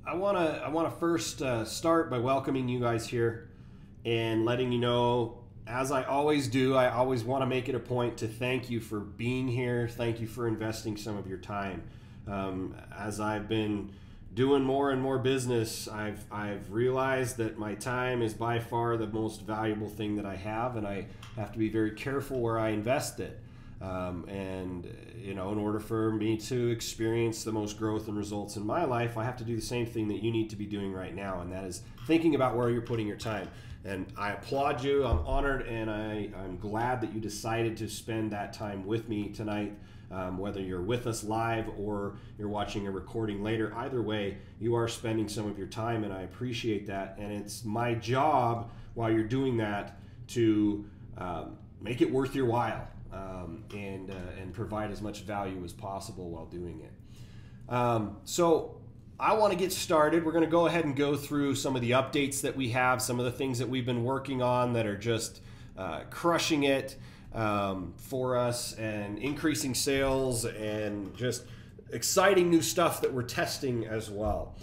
I wanna first start by welcoming you guys here and letting you know, as I always do, I always want to make it a point to thank you for being here. Thank you for investing some of your time. As I've been doing more and more business, I've realized that my time is by far the most valuable thing that I have, and I have to be very careful where I invest it. And you know, in order for me to experience the most growth and results in my life, I have to do the same thing that you need to be doing right now, and that is thinking about where you're putting your time. And I applaud you. I'm honored, and I'm glad that you decided to spend that time with me tonight. Whether you're with us live or you're watching a recording later, either way, you are spending some of your time, and I appreciate that. And it's my job while you're doing that to make it worth your while. And provide as much value as possible while doing it. So I want to get started. We're going to go ahead and go through some of the updates that we have, some of the things that we've been working on that are just crushing it for us and increasing sales and just exciting new stuff that we're testing as well.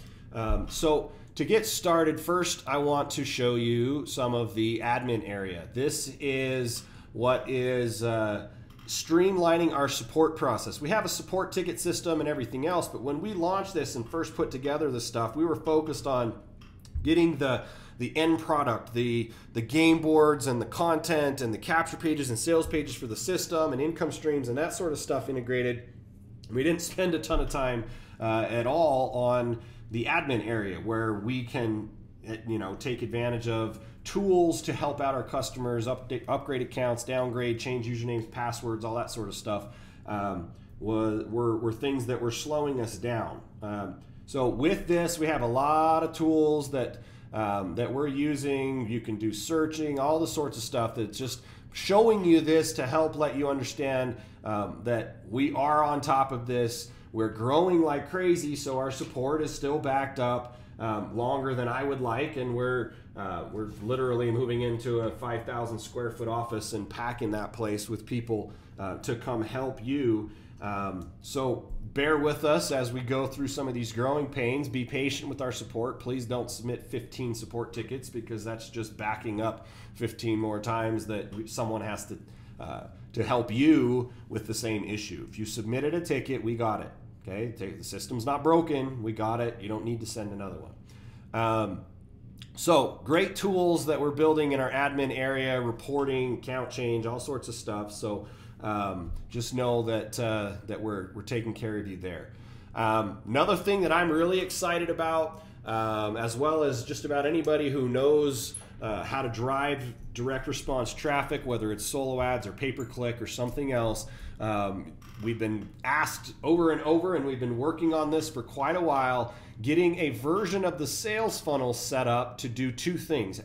So to get started, first I want to show you some of the admin area. This is what is streamlining our support process. We have a support ticket system and everything else, but when we launched this and first put together the stuff, we were focused on getting the end product, the game boards and the content and the capture pages and sales pages for the system and income streams and that sort of stuff integrated. We didn't spend a ton of time at all on the admin area, where we can, you know, take advantage of tools to help out our customers, upgrade accounts, downgrade, change usernames, passwords, all that sort of stuff. Were things that were slowing us down. So with this, we have a lot of tools that we're using. You can do searching, all the sorts of stuff that's just showing you this to help let you understand that we are on top of this. We're growing like crazy, so our support is still backed up longer than I would like, and we're literally moving into a 5,000 square foot office and packing that place with people to come help you. So bear with us as we go through some of these growing pains. Be patient with our support. Please don't submit 15 support tickets, because that's just backing up 15 more times that someone has to help you with the same issue. If you submitted a ticket, we got it. Okay, the system's not broken. We got it. You don't need to send another one. So great tools that we're building in our admin area, reporting, account change, all sorts of stuff. So just know that that we're taking care of you there. Another thing that I'm really excited about, as well as just about anybody who knows how to drive direct response traffic, whether it's solo ads or pay-per-click or something else. We've been asked over and over, and we've been working on this for quite a while, getting a version of the sales funnel set up to do two things.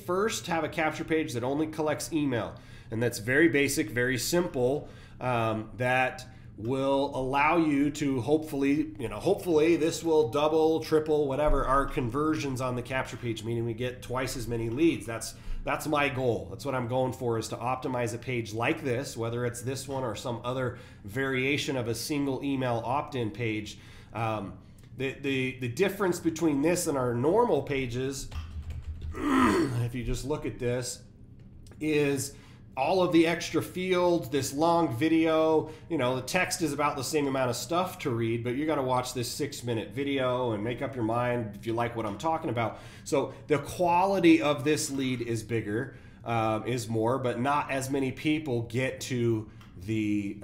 First, have a capture page that only collects email, and that's very basic, very simple, that will allow you to hopefully this will double, triple, whatever, our conversions on the capture page, meaning we get twice as many leads. That's my goal. That's what I'm going for, is to optimize a page like this, whether it's this one or some other variation of a single email opt-in page. The difference between this and our normal pages, if you just look at this, is all of the extra fields, this long video. You know, the text is about the same amount of stuff to read, but you got to watch this 6-minute video and make up your mind if you like what I'm talking about. So the quality of this lead is bigger, is more, but not as many people get to the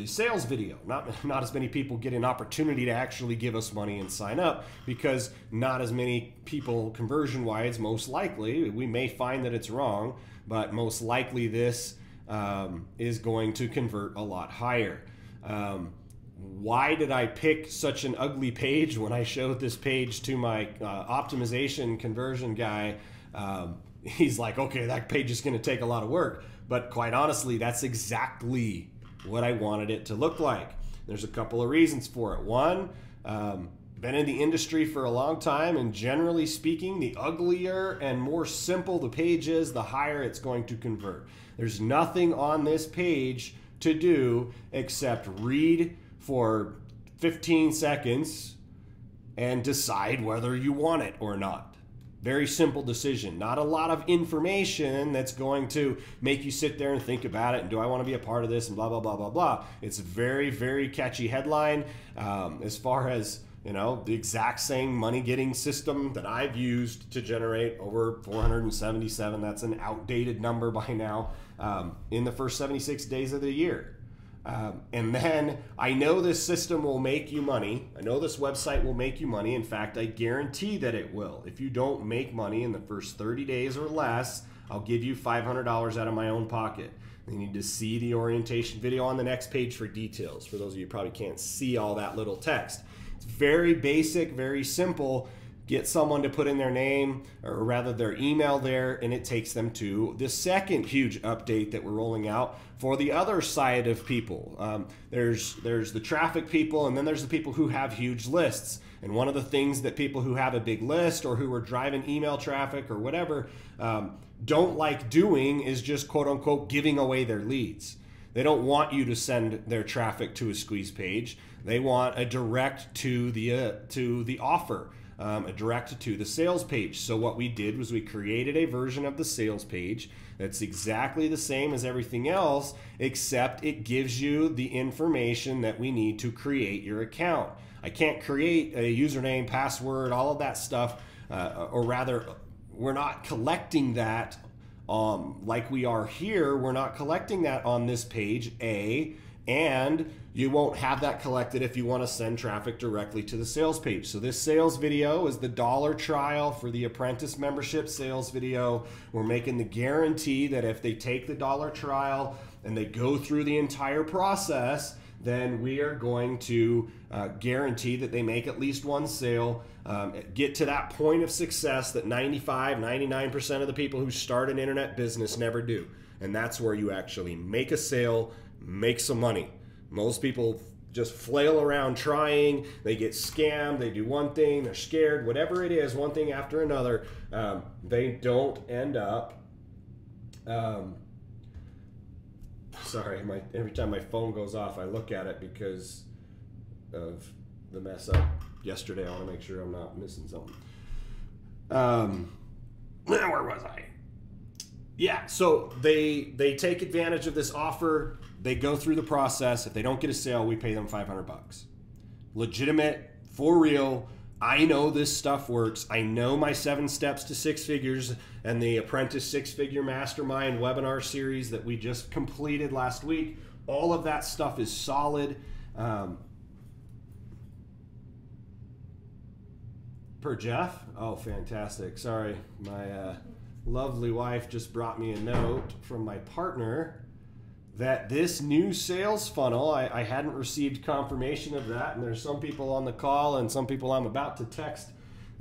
sales video. Not as many people get an opportunity to actually give us money and sign up, because not as many people, conversion-wise, most likely, we may find that it's wrong, but most likely this is going to convert a lot higher. Why did I pick such an ugly page? When I showed this page to my optimization conversion guy, he's like, okay, that page is going to take a lot of work. But quite honestly, that's exactly what I wanted it to look like. There's a couple of reasons for it. One, been in the industry for a long time, and generally speaking, the uglier and more simple the page is, the higher it's going to convert. There's nothing on this page to do except read for 15 seconds and decide whether you want it or not. Very simple decision. Not a lot of information that's going to make you sit there and think about it and do I want to be a part of this and blah, blah, blah, blah, blah. It's a very, very catchy headline. As far as, you know, the exact same money getting system that I've used to generate over 477. That's an outdated number by now, in the first 76 days of the year. And then I know this system will make you money. I know this website will make you money. In fact, I guarantee that it will. If you don't make money in the first 30 days or less, I'll give you $500 out of my own pocket. You need to see the orientation video on the next page for details. For those of you who probably can't see all that little text. It's very basic, very simple. Get someone to put in their name, or rather their email there, and it takes them to the second huge update that we're rolling out for the other side of people. There's the traffic people, and then there's the people who have huge lists. And one of the things that people who have a big list or who are driving email traffic or whatever don't like doing is just quote unquote giving away their leads. They don't want you to send their traffic to a squeeze page. They want a direct to the offer. A direct to the sales page. So what we did was we created a version of the sales page that's exactly the same as everything else, except it gives you the information that we need to create your account. I can't create a username, password, all of that stuff, or rather, we're not collecting that like we are here. We're not collecting that on this page, and you won't have that collected if you want to send traffic directly to the sales page. So this sales video is the $1 trial for the apprentice membership sales video. We're making the guarantee that if they take the $1 trial and they go through the entire process, then we are going to guarantee that they make at least one sale, get to that point of success that 95, 99% of the people who start an internet business never do. And that's where you actually make a sale, make some money. Most people just flail around trying, they get scammed, they do one thing, they're scared, whatever it is, one thing after another, they don't end up, sorry, every time my phone goes off, I look at it because of the mess up yesterday. I want to make sure I'm not missing something. Where was I? Yeah, so they take advantage of this offer. They go through the process. If they don't get a sale, we pay them $500. Legitimate, for real. I know this stuff works. I know my 7 steps to 6 figures and the Apprentice 6-Figure Mastermind webinar series that we just completed last week. All of that stuff is solid. Per Jeff? Oh, fantastic. Sorry, my lovely wife just brought me a note from my partner that this new sales funnel, I hadn't received confirmation of that, and there's some people on the call and some people I'm about to text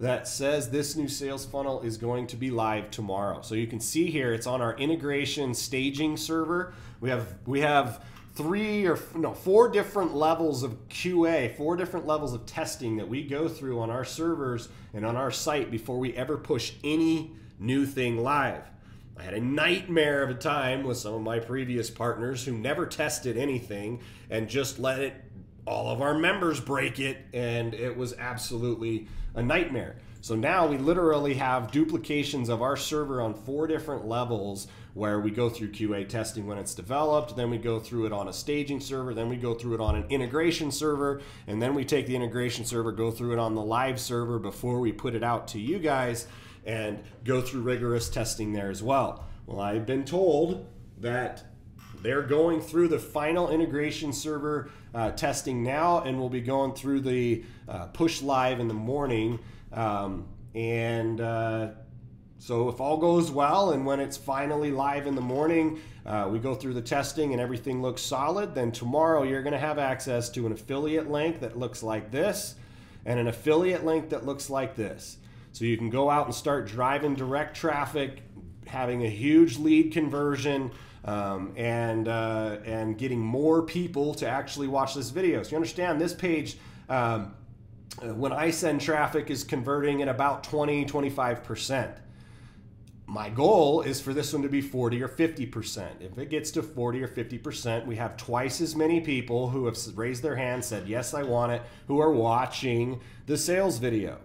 that says this new sales funnel is going to be live tomorrow. So you can see here, it's on our integration staging server. We have 4 different levels of QA, 4 different levels of testing that we go through on our servers and on our site before we ever push any new thing live. I had a nightmare of a time with some of my previous partners who never tested anything and just let all of our members break it, and it was absolutely a nightmare. So now we literally have duplications of our server on 4 different levels where we go through QA testing when it's developed, then we go through it on a staging server, then we go through it on an integration server, and then we take the integration server, go through it on the live server before we put it out to you guys, and go through rigorous testing there as well. Well, I've been told that they're going through the final integration server testing now, and we'll be going through the push live in the morning. So if all goes well, and when it's finally live in the morning, we go through the testing and everything looks solid, then tomorrow you're going to have access to an affiliate link that looks like this and an affiliate link that looks like this. So you can go out and start driving direct traffic, having a huge lead conversion, and getting more people to actually watch this video. So you understand this page, when I send traffic, is converting at about 20-25%. My goal is for this one to be 40 or 50%. If it gets to 40 or 50%, we have twice as many people who have raised their hand, said, yes, I want it, who are watching the sales video.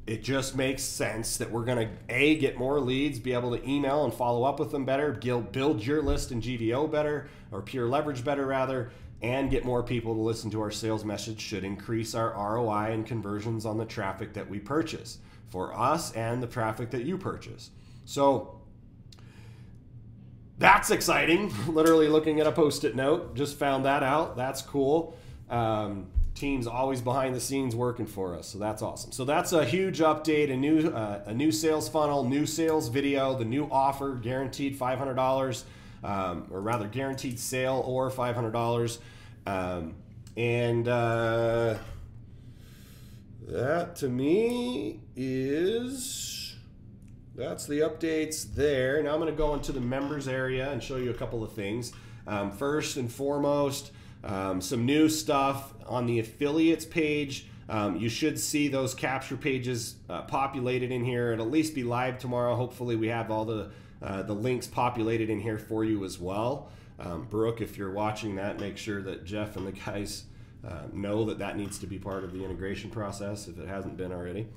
It just makes sense that we're going to, A, get more leads, be able to email and follow up with them better, build your list in GVO better, or Pure Leverage better rather, and get more people to listen to our sales message should increase our ROI and conversions on the traffic that we purchase for us and the traffic that you purchase. So that's exciting. Literally looking at a Post-it note, just found that out. That's cool. Team's always behind the scenes working for us, so that's awesome. So that's a huge update, a new sales funnel, new sales video, the new offer, guaranteed $500, or rather guaranteed sale or $500. That to me that's the updates there. Now I'm going to go into the members area and show you a couple of things. First and foremost, some new stuff on the affiliates page. You should see those capture pages populated in here. It'll at least be live tomorrow. Hopefully we have all the links populated in here for you as well. Brooke, if you're watching that, make sure that Jeff and the guys know that that needs to be part of the integration process if it hasn't been already.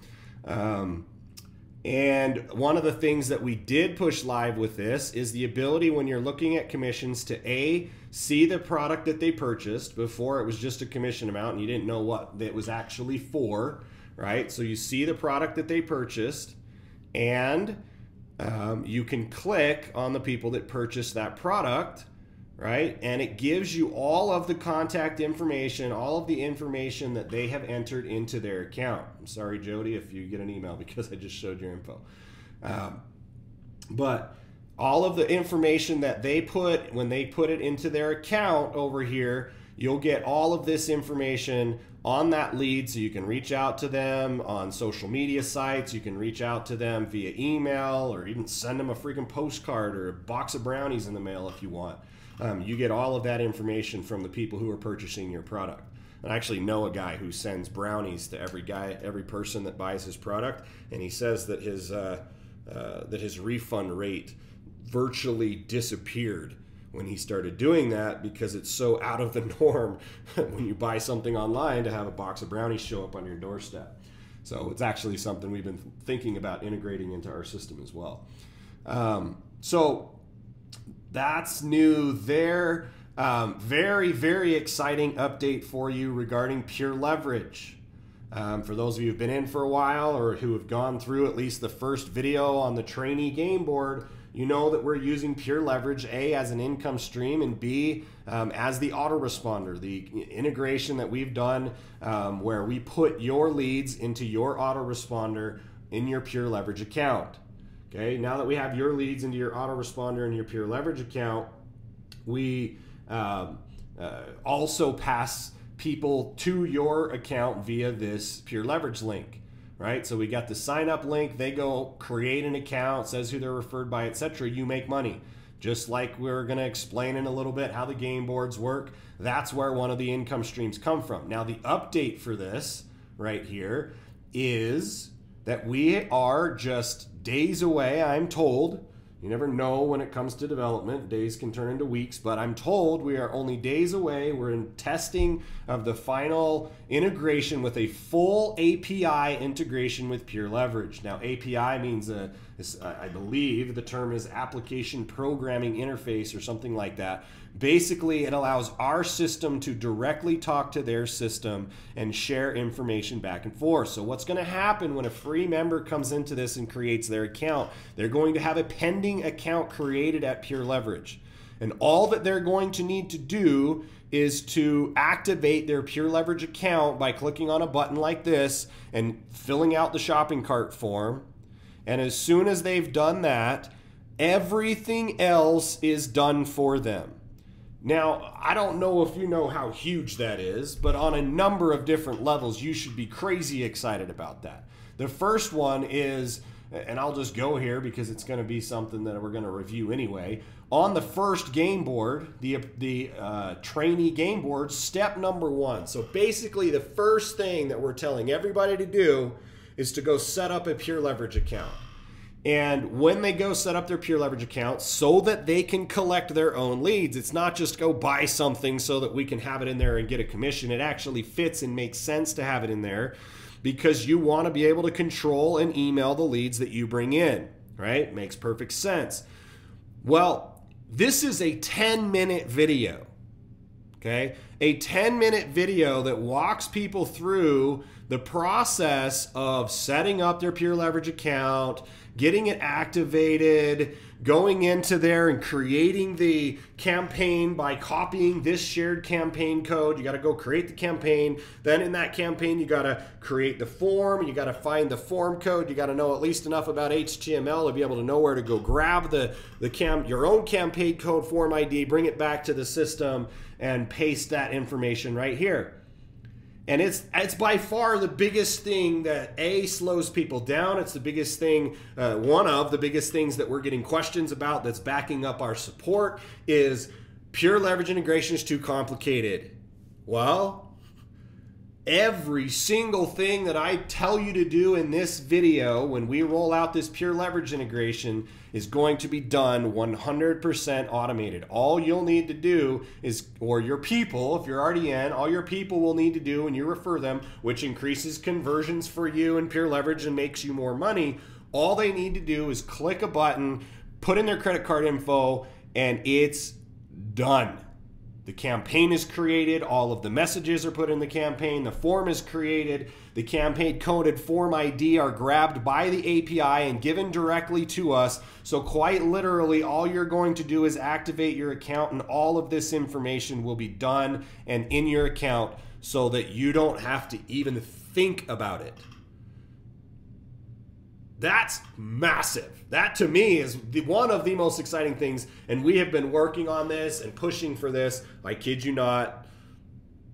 And one of the things that we did push live with this is the ability when you're looking at commissions to A, see the product that they purchased. Before it was just a commission amount and you didn't know what it was actually for, right? So you see the product that they purchased, and you can click on the people that purchased that product, right? And it gives you all of the contact information, all of the information that they have entered into their account. I'm sorry, Jody, if you get an email because I just showed your info. But all of the information that they put, when they put it into their account over here, you'll get all of this information on that lead, so you can reach out to them on social media sites. You can reach out to them via email, or even send them a freaking postcard or a box of brownies in the mail if you want. You get all of that information from the people who are purchasing your product. I actually know a guy who sends brownies to every person that buys his product, and he says that his refund rate virtually disappeared when he started doing that, because it's so out of the norm when you buy something online to have a box of brownies show up on your doorstep. So it's actually something we've been thinking about integrating into our system as well. So that's new there. Very, very exciting update for you regarding Pure Leverage. For those of you who've been in for a while or who have gone through at least the first video on the trainee game board, you know that we're using Pure Leverage, A, as an income stream, and B, as the autoresponder, the integration that we've done where we put your leads into your autoresponder in your Pure Leverage account. Okay, now that we have your leads into your autoresponder and your Pure Leverage account, we also pass people to your account via this Pure Leverage link, right? So we got the sign up link. They go create an account, says who they're referred by, etc. You make money. Just like we're going to explain in a little bit how the game boards work. That's where one of the income streams come from. Now the update for this right here is that we are just days away, I'm told. You never know when it comes to development. Days can turn into weeks, but I'm told we are only days away. We're in testing of the final integration with a full API integration with Pure Leverage. Now, API means, I believe the term is application programming interface or something like that. Basically, it allows our system to directly talk to their system and share information back and forth. So what's going to happen when a free member comes into this and creates their account? They're going to have a pending account created at Pure Leverage. And all that they're going to need to do is to activate their Pure Leverage account by clicking on a button like this and filling out the shopping cart form. And as soon as they've done that, everything else is done for them. Now, I don't know if you know how huge that is, but on a number of different levels, you should be crazy excited about that. The first one is, and I'll just go here because it's going to be something that we're going to review anyway. On the first game board, the trainee game board, step number 1. So basically the first thing that we're telling everybody to do is to go set up a Pure Leverage account. And when they go set up their Pure Leverage account so that they can collect their own leads, it's not just go buy something so that we can have it in there and get a commission. It actually fits and makes sense to have it in there because you want to be able to control and email the leads that you bring in, right? Makes perfect sense. Well, this is a 10-minute video, okay? A 10-minute video that walks people through the process of setting up their Pure Leverage account, getting it activated, going into there and creating the campaign by copying this shared campaign code. You got to go create the campaign. Then in that campaign, you got to create the form. You got to find the form code. You got to know at least enough about HTML to be able to know where to go grab your own campaign code form ID, bring it back to the system, and paste that information right here. And it's by far the biggest thing that slows people down. It's the biggest thing, one of the biggest things that we're getting questions about that's backing up our support is Pure Leverage integration is too complicated. Well, every single thing that I tell you to do in this video when we roll out this Pure Leverage integration is going to be done 100% automated. All you'll need to do is, or your people, if you're already in, all your people will need to do when you refer them, which increases conversions for you in Pure Leverage and makes you more money, all they need to do is click a button, put in their credit card info, and it's done. The campaign is created, all of the messages are put in the campaign, the form is created, the campaign coded form ID are grabbed by the API and given directly to us. So quite literally, all you're going to do is activate your account and all of this information will be done and in your account so that you don't have to even think about it. That's massive. That to me is one of the most exciting things, and we have been working on this and pushing for this. I kid you not.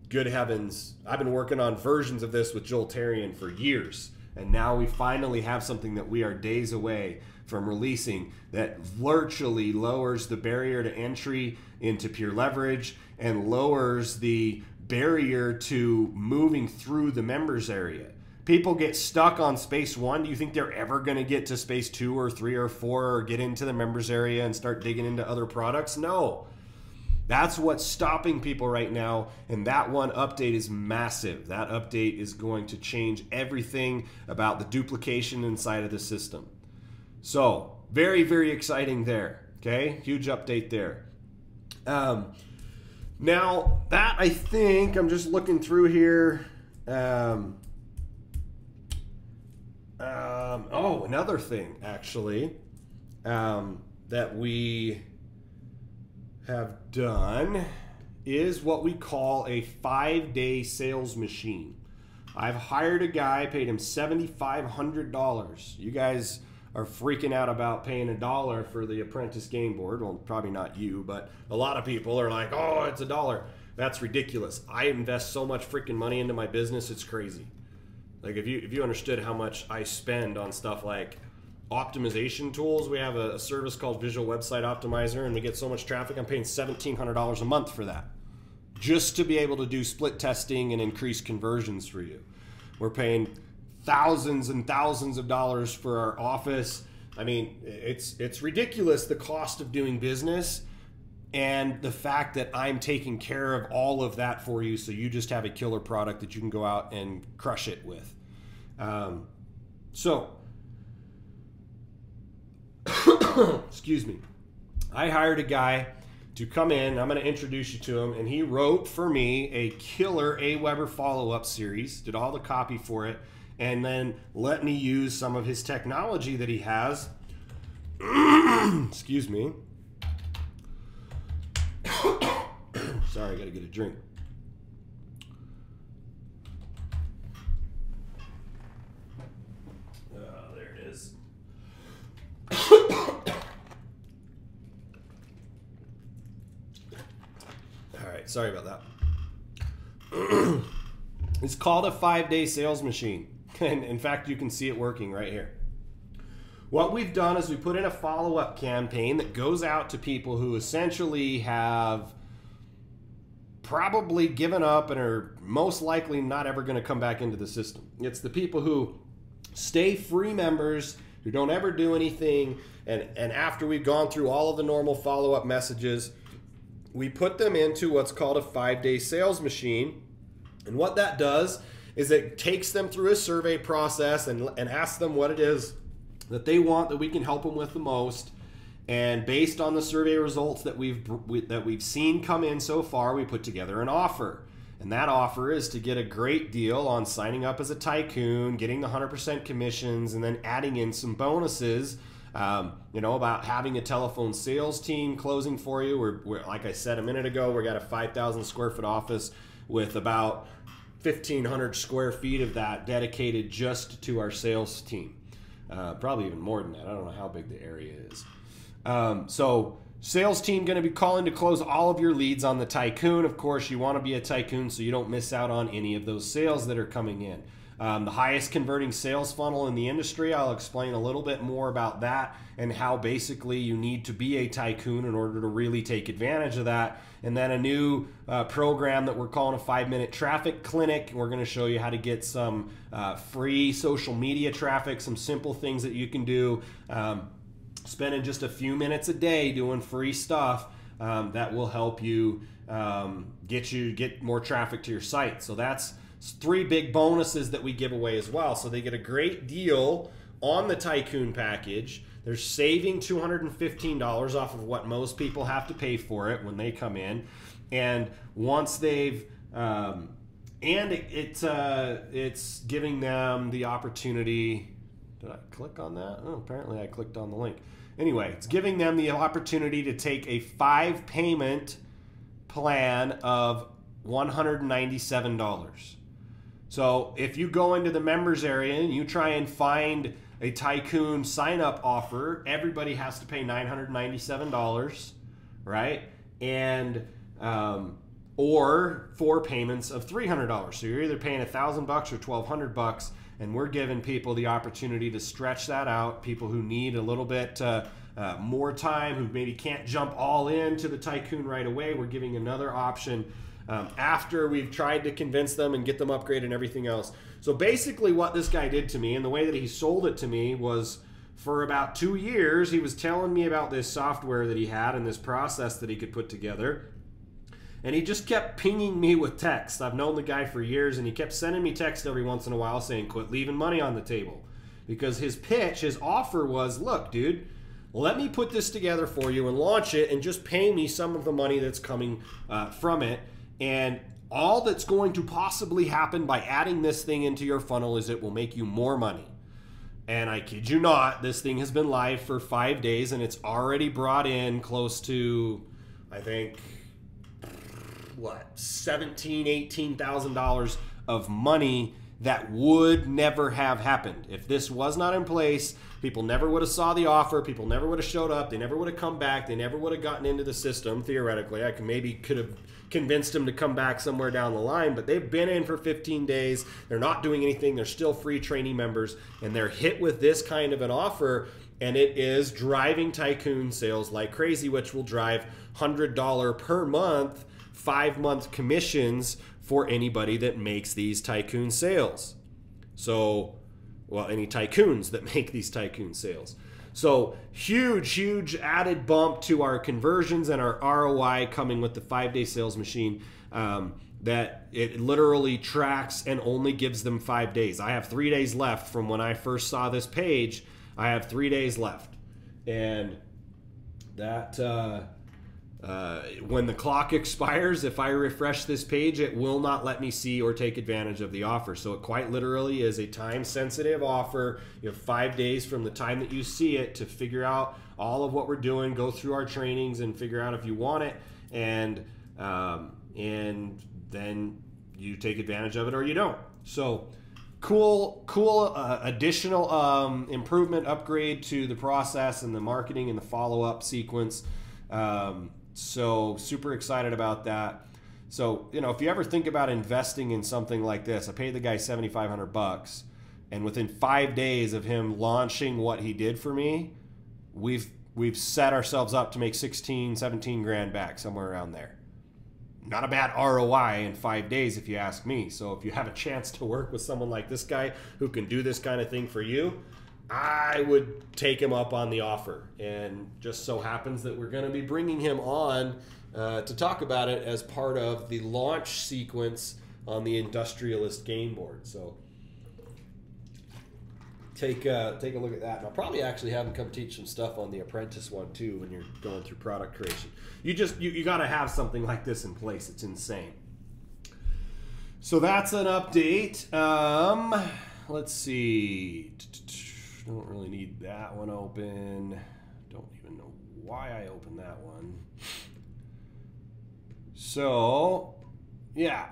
Good heavens. I've been working on versions of this with Joel Tarian for years, and now we finally have something that we are days away from releasing that virtually lowers the barrier to entry into Pure Leverage and lowers the barrier to moving through the members area. People get stuck on space 1. Do you think they're ever going to get to space 2 or 3 or 4 or get into the members area and start digging into other products? No. That's what's stopping people right now, and that one update is massive. That update is going to change everything about the duplication inside of the system. So, very, very exciting there. Okay? Huge update there. Now, that I think, I'm just looking through here. Another thing, actually, that we have done is what we call a 5-day sales machine. I've hired a guy, paid him $7,500. You guys are freaking out about paying $1 for the Apprentice game board. Well, probably not you, but a lot of people are like, oh, it's $1. That's ridiculous. I invest so much freaking money into my business, it's crazy. Like if you understood how much I spend on stuff like optimization tools, we have a service called Visual Website Optimizer, and we get so much traffic, I'm paying $1,700 a month for that. Just to be able to do split testing and increase conversions for you. We're paying thousands and thousands of dollars for our office. I mean, it's ridiculous, the cost of doing business. And the fact that I'm taking care of all of that for you so you just have a killer product that you can go out and crush it with. Excuse me. I hired a guy to come in. I'm going to introduce you to him. And he wrote for me a killer Aweber follow-up series, did all the copy for it, and then let me use some of his technology that he has. Excuse me. Sorry, I gotta get a drink. There it is. All right, sorry about that. It's called a 5-day sales machine. And in fact, you can see it working right here. What we've done is we put in a follow-up campaign that goes out to people who essentially have probably given up and are most likely not ever going to come back into the system. It's the people who stay free members, We don't ever do anything, and after we've gone through all of the normal follow-up messages, we put them into what's called a 5-day sales machine. And what that does is it takes them through a survey process and asks them what it is that they want that we can help them with the most. And based on the survey results that we've seen come in so far, we put together an offer. And that offer is to get a great deal on signing up as a tycoon, getting the 100% commissions, and then adding in some bonuses. About having a telephone sales team closing for you. We're like I said a minute ago, we got a 5,000 square foot office with about 1,500 square feet of that dedicated just to our sales team. Probably even more than that. I don't know how big the area is. So sales team going to be calling to close all of your leads on the tycoon. Of course, you want to be a tycoon so you don't miss out on any of those sales that are coming in. The highest converting sales funnel in the industry. I'll explain a little bit more about that and how basically you need to be a tycoon in order to really take advantage of that. And then a new program that we're calling a 5-minute traffic clinic. We're going to show you how to get some free social media traffic, some simple things that you can do, spending just a few minutes a day doing free stuff that will help you get more traffic to your site. So that's 3 big bonuses that we give away as well. So they get a great deal on the Tycoon package. They're saving $215 off of what most people have to pay for it when they come in. And once they've it's giving them the opportunity. Did I click on that? Oh, apparently I clicked on the link. Anyway, it's giving them the opportunity to take a 5-payment plan of $197. So if you go into the members area and you try and find a Tycoon sign-up offer, everybody has to pay $997, right? And or 4 payments of $300. So you're either paying $1,000 or $1,200, and we're giving people the opportunity to stretch that out. People who need a little bit more time, who maybe can't jump all into the Tycoon right away, we're giving another option after we've tried to convince them and get them upgraded and everything else. So basically what this guy did to me and the way that he sold it to me was for about 2 years, he was telling me about this software that he had and this process that he could put together. And he just kept pinging me with text. I've known the guy for years, and he kept sending me text every once in a while saying, quit leaving money on the table. Because his pitch, his offer was, look, dude, let me put this together for you and launch it and just pay me some of the money that's coming from it. And all that's going to possibly happen by adding this thing into your funnel is it will make you more money. And I kid you not, this thing has been live for 5 days, and it's already brought in close to, I think, $17,000, $18,000 of money that would never have happened. If this was not in place, people never would have saw the offer, people never would have showed up, they never would have come back, they never would have gotten into the system, theoretically. I could have convinced them to come back somewhere down the line, but they've been in for 15 days, they're not doing anything, they're still free training members, and they're hit with this kind of an offer, and it is driving Tycoon sales like crazy, which will drive $100 per month, 5-month commissions for anybody that makes these Tycoon sales. So, well, any tycoons that make these Tycoon sales. So huge added bump to our conversions and our ROI coming with the 5-day sales machine, that it literally tracks and only gives them 5 days. I have 3 days left from when I first saw this page. I have 3 days left. And that when the clock expires, if I refresh this page, it will not let me see or take advantage of the offer. So it quite literally is a time-sensitive offer. You have 5 days from the time that you see it to figure out all of what we're doing, go through our trainings, and figure out if you want it, and then you take advantage of it or you don't. So cool additional improvement, upgrade to the process and the marketing and the follow-up sequence. So super excited about that. So, you know, if you ever think about investing in something like this, I paid the guy $7,500, and within 5 days of him launching what he did for me, we've set ourselves up to make 16, 17 grand back, somewhere around there. Not a bad ROI in 5 days, if you ask me. So if you have a chance to work with someone like this guy who can do this kind of thing for you, I would take him up on the offer. And just so happens that we're going to be bringing him on to talk about it as part of the launch sequence on the Industrialist game board. So take a look at that. And I'll probably actually have him come teach some stuff on the Apprentice one too when you're going through product creation. You got to have something like this in place. It's insane. So that's an update. Let's see. Don't really need that one open. Don't even know why I opened that one. So, yeah,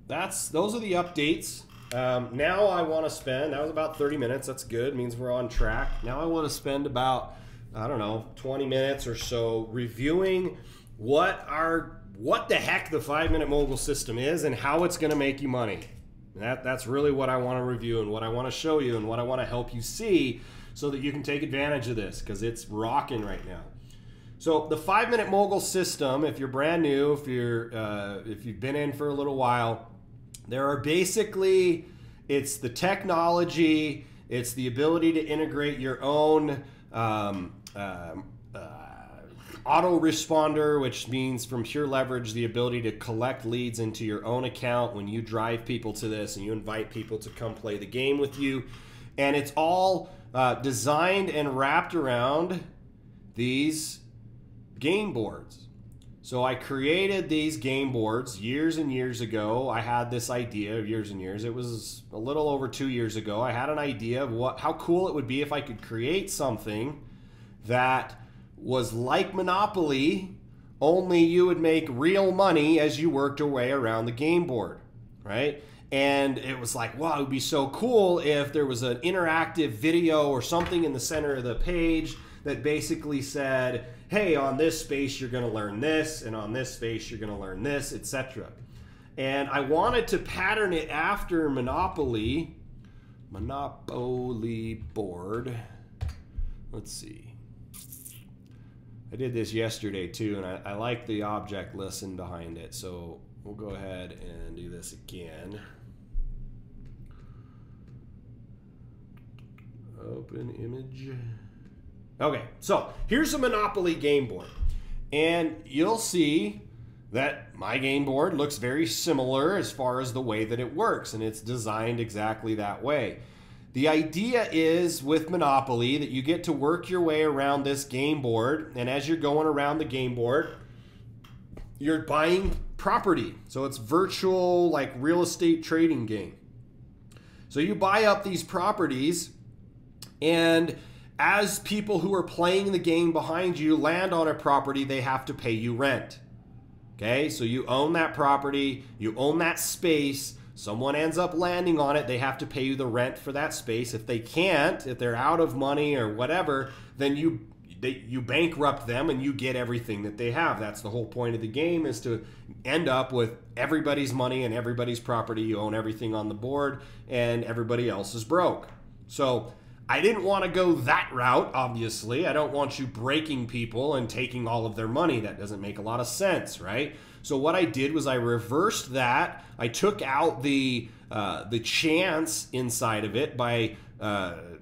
those are the updates. Now I want to spend, that was about 30 minutes. That's good. Means we're on track. Now I want to spend about, I don't know, 20 minutes or so reviewing what the heck the 5-minute mogul system is and how it's going to make you money. That's really what I want to review and what I want to show you and what I want to help you see so that you can take advantage of this, because it's rocking right now. So the 5-minute mogul system, if you're brand new, if you've been in for a little while, there are basically, it's the technology, it's the ability to integrate your own autoresponder, which means from pure leverage, the ability to collect leads into your own account when you drive people to this and you invite people to come play the game with you. And it's all designed and wrapped around these game boards. So I created these game boards years and years ago. I had this idea of years and years. It was a little over 2 years ago. I had an idea of how cool it would be if I could create something that was like Monopoly, only you would make real money as you worked your way around the game board, right? And it was like, wow, it would be so cool if there was an interactive video or something in the center of the page that basically said, hey, on this space you're going to learn this, and on this space you're going to learn this, etc. And I wanted to pattern it after Monopoly board. Let's see. I did this yesterday too, and I like the object lesson behind it, so we'll go ahead and do this again. Open image. Okay, so here's a Monopoly game board, and you'll see that my game board looks very similar as far as the way that it works, and it's designed exactly that way. The idea is with Monopoly that you get to work your way around this game board, and as you're going around the game board, you're buying property. So it's virtual, like real estate trading game. So you buy up these properties, and as people who are playing the game behind you land on a property, they have to pay you rent. Okay, so you own that property, you own that space. Someone ends up landing on it, they have to pay you the rent for that space. If they can't, if they're out of money or whatever, then you bankrupt them and you get everything that they have. That's the whole point of the game, is to end up with everybody's money and everybody's property. You own everything on the board and everybody else is broke. So I didn't want to go that route, obviously. I don't want you breaking people and taking all of their money. That doesn't make a lot of sense, right? So what I did was I reversed that. I took out the chance inside of it by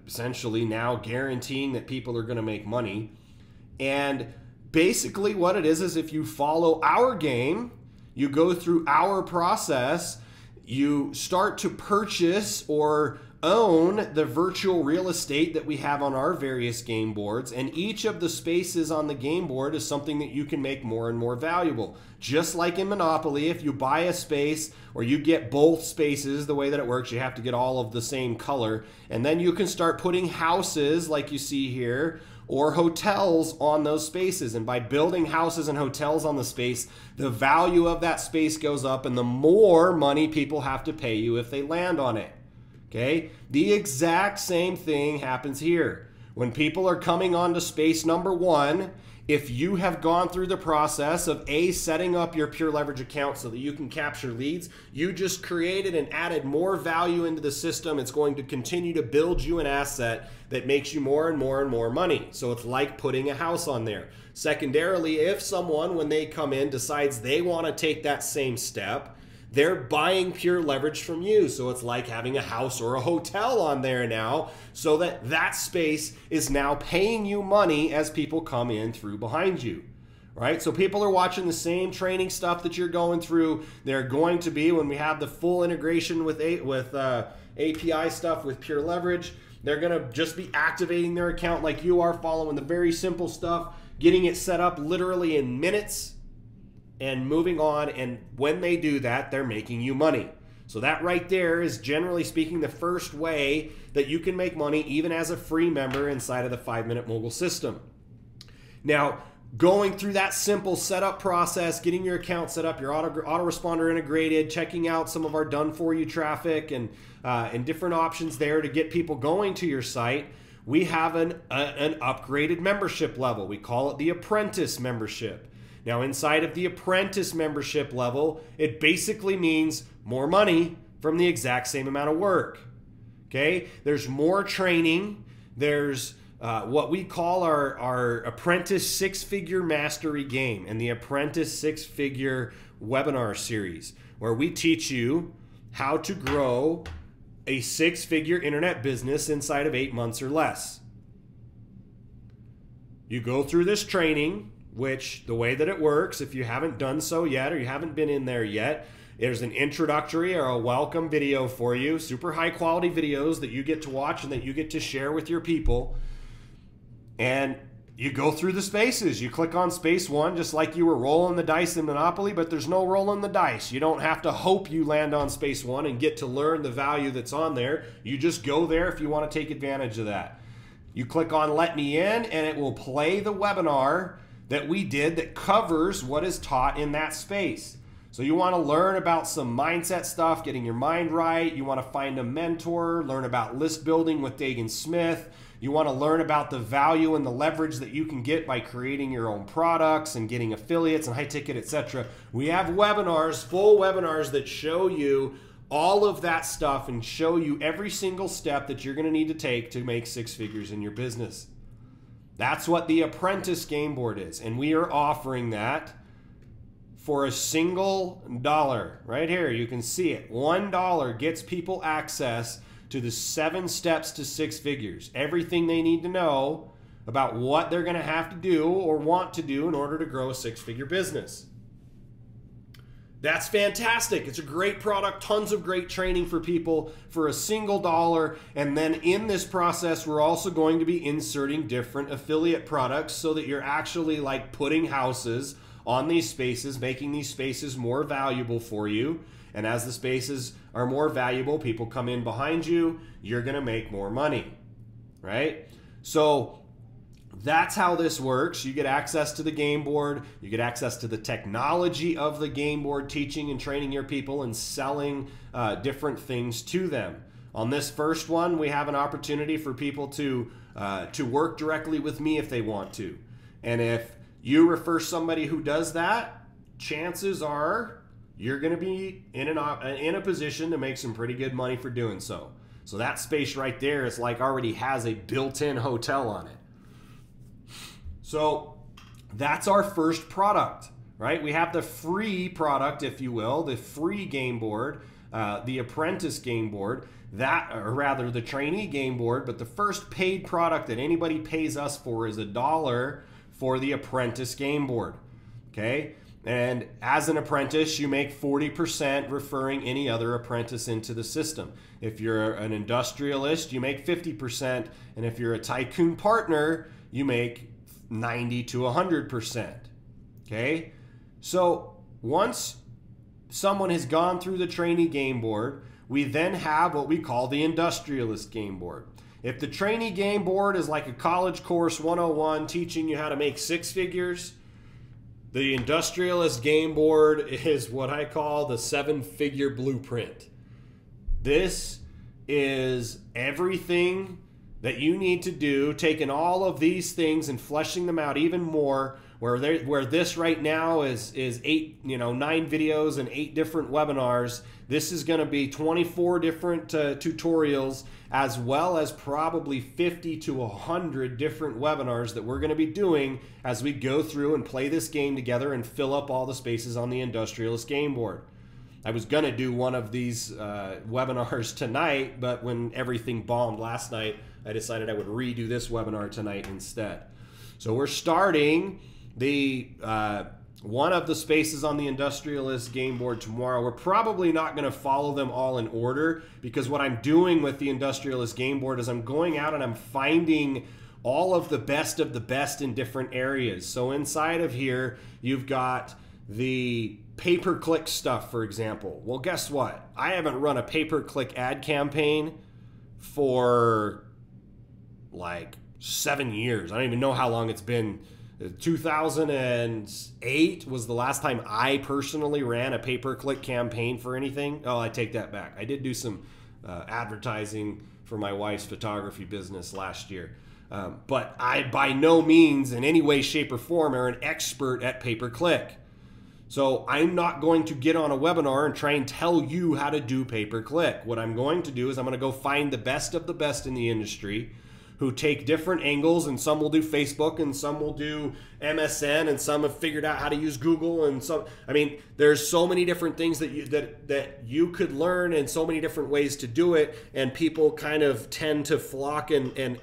essentially now guaranteeing that people are going to make money. And basically what it is if you follow our game, you go through our process, you start to purchase or own the virtual real estate that we have on our various game boards, and each of the spaces on the game board is something that you can make more and more valuable. Just like in Monopoly, if you buy a space or you get both spaces, the way that it works, you have to get all of the same color, and then you can start putting houses like you see here or hotels on those spaces. And by building houses and hotels on the space, the value of that space goes up, and the more money people have to pay you if they land on it. Okay, the exact same thing happens here. When people are coming onto space number 1, if you have gone through the process of setting up your pure leverage account so that you can capture leads, you just created and added more value into the system. It's going to continue to build you an asset that makes you more and more and more money. So it's like putting a house on there. Secondarily, if someone, when they come in, decides they want to take that same step, they're buying pure leverage from you. So it's like having a house or a hotel on there now, so that that space is now paying you money as people come in through behind you. Right? So people are watching the same training stuff that you're going through. They're going to be, when we have the full integration with API stuff with pure leverage, they're going to just be activating their account like you are, following the very simple stuff, getting it set up literally in minutes and moving on. And when they do that, they're making you money. So that right there is, generally speaking, the first way that you can make money even as a free member inside of the 5-Minute Mogul system. Now, going through that simple setup process, getting your account set up, your autoresponder integrated, checking out some of our done-for-you traffic and different options there to get people going to your site, we have an upgraded membership level. We call it the Apprentice membership. Now, inside of the Apprentice membership level, it basically means more money from the exact same amount of work. Okay? There's more training. There's what we call our Apprentice Six-Figure Mastery Game and the Apprentice Six-Figure Webinar Series, where we teach you how to grow a six-figure internet business inside of 8 months or less. You go through this training, which the way that it works, if you haven't done so yet or you haven't been in there yet, there's an introductory or a welcome video for you, super high-quality videos that you get to watch and that you get to share with your people. And you go through the spaces. You click on space 1 just like you were rolling the dice in Monopoly, but there's no rolling the dice. You don't have to hope you land on space 1 and get to learn the value that's on there. You just go there if you want to take advantage of that. You click on Let Me In, and it will play the webinar that we did that covers what is taught in that space. So you want to learn about some mindset stuff, getting your mind right. You want to find a mentor, learn about list building with Dagan Smith. You want to learn about the value and the leverage that you can get by creating your own products and getting affiliates and high ticket, etc. We have webinars, full webinars that show you all of that stuff and show you every single step that you're going to need to take to make 6 figures in your business. That's what the Apprentice Game Board is, and we are offering that for a single dollar. Right here, you can see it. $1 gets people access to the 7 steps to 6 figures. Everything they need to know about what they're going to have to do or want to do in order to grow a 6-figure business. That's fantastic. It's a great product, tons of great training for people for a single dollar. And then in this process, we're also going to be inserting different affiliate products so that you're actually like putting houses on these spaces, making these spaces more valuable for you. And as the spaces are more valuable, people come in behind you, you're going to make more money, right? So that's how this works. You get access to the game board. You get access to the technology of the game board, teaching and training your people and selling different things to them. On this first one, we have an opportunity for people to work directly with me if they want to. And if you refer somebody who does that, chances are you're going to be in a position to make some pretty good money for doing so. So that space right there is like already has a built-in hotel on it. So that's our first product, right? We have the free product, if you will, the free game board, the Apprentice game board, or rather the trainee game board. But the first paid product that anybody pays us for is $1 for the Apprentice game board, okay? And as an apprentice, you make 40% referring any other apprentice into the system. If you're an industrialist, you make 50%. And if you're a tycoon partner, you make 90 to 100%. Okay? So once someone has gone through the trainee game board, we then have what we call the industrialist game board. If the trainee game board is like a college course 101 teaching you how to make 6 figures, the industrialist game board is what I call the 7-figure blueprint. This is everything that you need to do, taking all of these things and fleshing them out even more, where this right now is 9 videos and 8 different webinars. This is going to be 24 different tutorials, as well as probably 50 to 100 different webinars that we're going to be doing as we go through and play this game together and fill up all the spaces on the industrialist game board. I was going to do one of these webinars tonight, but when everything bombed last night, I decided I would redo this webinar tonight instead. So we're starting the one of the spaces on the Industrialist game board tomorrow. We're probably not going to follow them all in order, because what I'm doing with the Industrialist game board is I'm going out and I'm finding all of the best in different areas. So inside of here, you've got the pay-per-click stuff, for example. Well, guess what? I haven't run a pay-per-click ad campaign for like 7 years. I don't even know how long it's been. 2008 was the last time I personally ran a pay-per-click campaign for anything. Oh, I take that back. I did do some advertising for my wife's photography business last year. But I, by no means in any way, shape, or form, are an expert at pay-per-click. So I'm not going to get on a webinar and try and tell you how to do pay-per-click. What I'm going to do is I'm going to go find the best of the best in the industry who take different angles, and some will do Facebook, and some will do MSN, and some have figured out how to use Google, and some, I mean, there's so many different things that you could learn, and so many different ways to do it, and people kind of tend to flock and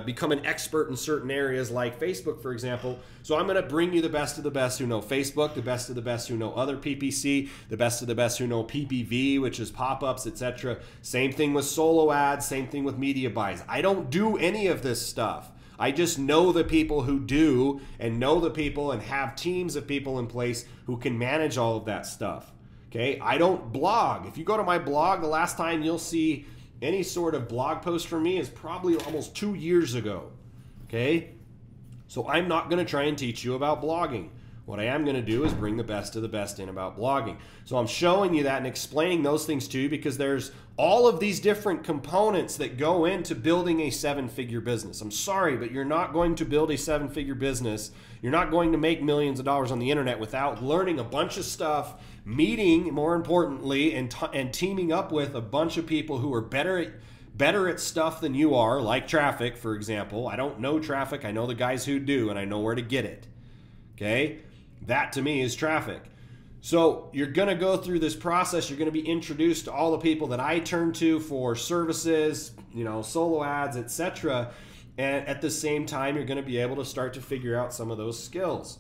become an expert in certain areas like Facebook, for example. So I'm going to bring you the best of the best who know Facebook, the best of the best who know other PPC, the best of the best who know PPV, which is pop-ups, etc. Same thing with solo ads, same thing with media buys. I don't do any of this stuff. I just know the people who do, and know the people and have teams of people in place who can manage all of that stuff. Okay? I don't blog. If you go to my blog, the last time you'll see any sort of blog post from me is probably almost 2 years ago, okay? So I'm not going to try and teach you about blogging. What I am going to do is bring the best of the best in about blogging. So I'm showing you that and explaining those things to you, because there's all of these different components that go into building a seven-figure business. I'm sorry, but you're not going to build a seven-figure business. You're not going to make millions of dollars on the internet without learning a bunch of stuff, meeting, more importantly, and teaming up with a bunch of people who are better at stuff than you are, like traffic, for example. I don't know traffic. I know the guys who do, and I know where to get it. Okay? That, to me, is traffic. So you're going to go through this process. You're going to be introduced to all the people that I turn to for services, you know, solo ads, etc. And at the same time, you're going to be able to start to figure out some of those skills.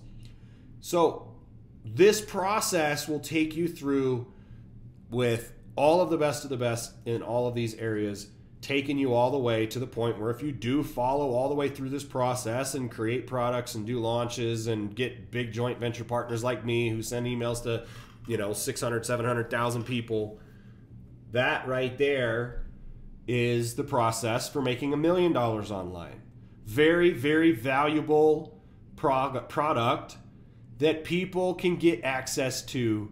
So this process will take you through with all of the best in all of these areas, taking you all the way to the point where if you do follow all the way through this process and create products and do launches and get big joint venture partners like me who send emails to, you know, 600, 700,000 people, that right there is the process for making $1 million online. Very, very valuable product that people can get access to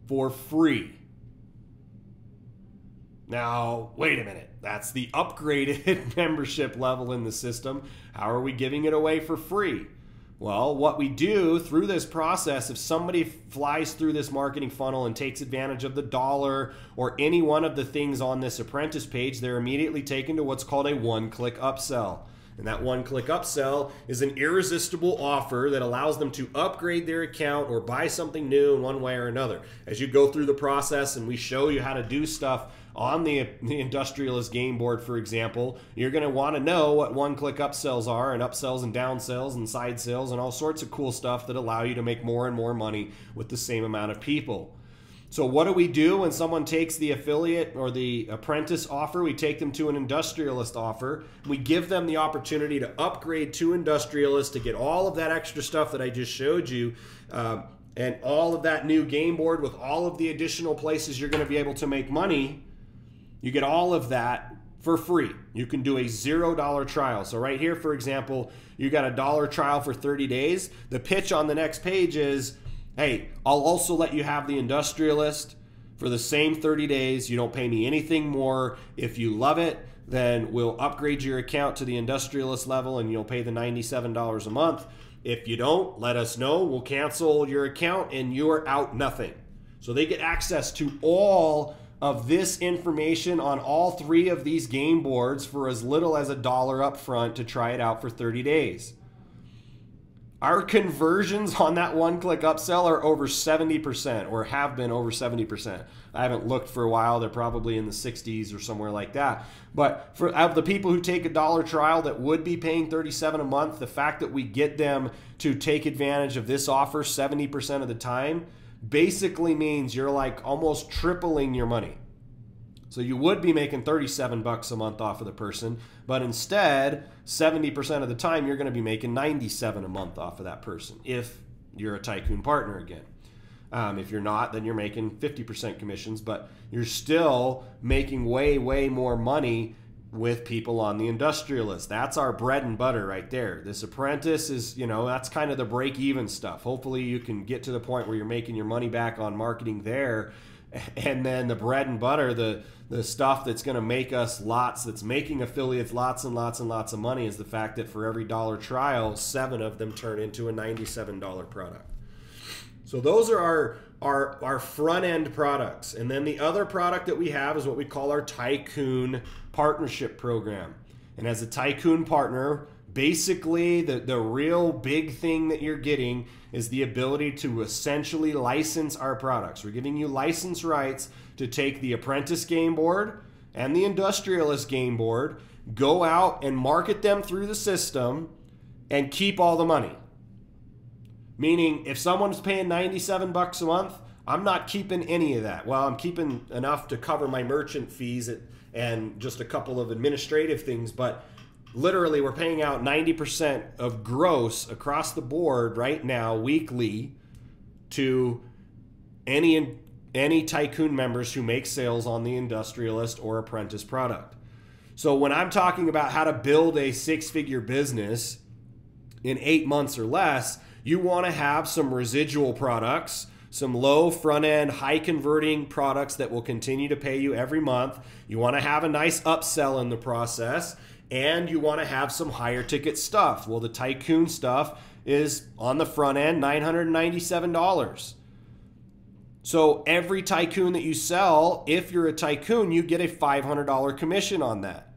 for free. Now, wait a minute. That's the upgraded membership level in the system. How are we giving it away for free? Well, what we do through this process, if somebody flies through this marketing funnel and takes advantage of the dollar or any one of the things on this apprentice page, they're immediately taken to what's called a one-click upsell. And that one-click upsell is an irresistible offer that allows them to upgrade their account or buy something new in one way or another. As you go through the process and we show you how to do stuff on the Industrialist game board, for example, you're going to want to know what one-click upsells are, and upsells and downsells and side sales and all sorts of cool stuff that allow you to make more and more money with the same amount of people. So what do we do when someone takes the affiliate or the apprentice offer? We take them to an Industrialist offer. We give them the opportunity to upgrade to Industrialist to get all of that extra stuff that I just showed you, and all of that new game board with all of the additional places you're going to be able to make money. You get all of that for free. You can do a $0 trial. So right here, for example, you got a $1 trial for 30 days. The pitch on the next page is, hey, I'll also let you have the Industrialist for the same 30 days. You don't pay me anything more. If you love it, then we'll upgrade your account to the Industrialist level and you'll pay the $97 a month. If you don't, let us know. We'll cancel your account and you're out nothing. So they get access to all of this information on all three of these game boards for as little as $1 up front to try it out for 30 days. Our conversions on that one-click upsell are over 70%, or have been over 70%. I haven't looked for a while. They're probably in the 60s or somewhere like that. But for of the people who take a dollar trial that would be paying $37 a month, the fact that we get them to take advantage of this offer 70% of the time basically means you're like almost tripling your money. So you would be making $37 a month off of the person, but instead, 70% of the time, you're going to be making $97 a month off of that person if you're a Tycoon partner again. If you're not, then you're making 50% commissions, but you're still making way, way more money with people on the industrialist. That's our bread and butter right there. This apprentice is, you know, that's kind of the break-even stuff. Hopefully you can get to the point where you're making your money back on marketing there. And then the bread and butter, the stuff that's going to make us lots, that's making affiliates lots and lots and lots of money, is the fact that for every dollar trial, 7 of them turn into a $97 product. So those are our front end products. And then the other product that we have is what we call our Tycoon Partnership Program. And as a Tycoon partner, basically the real big thing that you're getting is the ability to essentially license our products. We're giving you license rights to take the apprentice game board and the industrialist game board, go out and market them through the system, and keep all the money. Meaning, if someone's paying $97 a month, I'm not keeping any of that. Well, I'm keeping enough to cover my merchant fees and just a couple of administrative things, but literally we're paying out 90% of gross across the board right now, weekly, to any Tycoon members who make sales on the industrialist or apprentice product. So when I'm talking about how to build a 6-figure business in 8 months or less, you want to have some residual products, some low front end, high converting products that will continue to pay you every month. You want to have a nice upsell in the process, and you want to have some higher ticket stuff. Well, the Tycoon stuff is on the front end, $997. So every Tycoon that you sell, if you're a Tycoon, you get a $500 commission on that.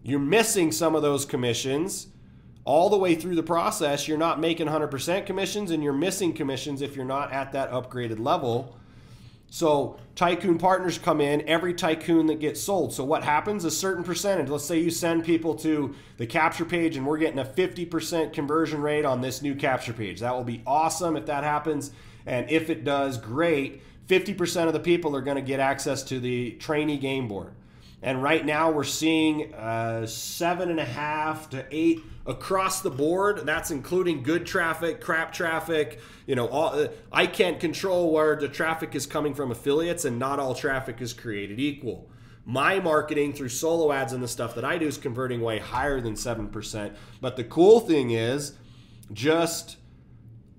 You're missing some of those commissions all the way through the process. You're not making 100% commissions, and you're missing commissions if you're not at that upgraded level. So Tycoon partners come in, every Tycoon that gets sold. So what happens? A certain percentage. Let's say you send people to the capture page and we're getting a 50% conversion rate on this new capture page. That will be awesome if that happens. And if it does, great. 50% of the people are going to get access to the trainee game board. And right now we're seeing 7.5 to 8 across the board. That's including good traffic, crap traffic. You know, I can't control where the traffic is coming from affiliates, and not all traffic is created equal. My marketing through solo ads and the stuff that I do is converting way higher than 7%. But the cool thing is, just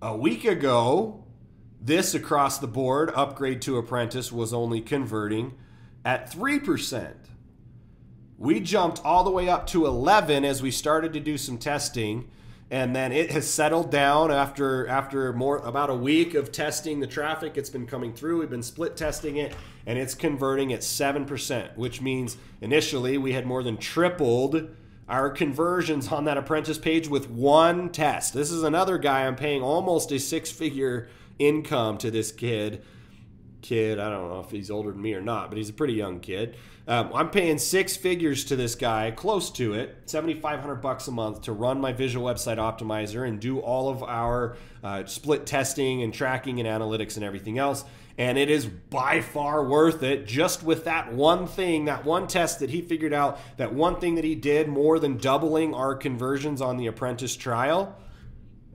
a week ago, this across the board upgrade to apprentice was only converting at 3%. We jumped all the way up to 11 as we started to do some testing, and then it has settled down after about a week of testing the traffic. It's been coming through. We've been split testing it, and it's converting at 7%, which means initially we had more than tripled our conversions on that apprentice page with one test. This is another guy I'm paying almost a 6-figure income to this kid. I don't know if he's older than me or not, but he's a pretty young kid. I'm paying 6 figures to this guy, close to it, $7,500 a month, to run my visual website optimizer and do all of our split testing and tracking and analytics and everything else. And it is by far worth it, just with that one thing, that one test that he figured out, that one thing that he did, more than doubling our conversions on the apprentice trial.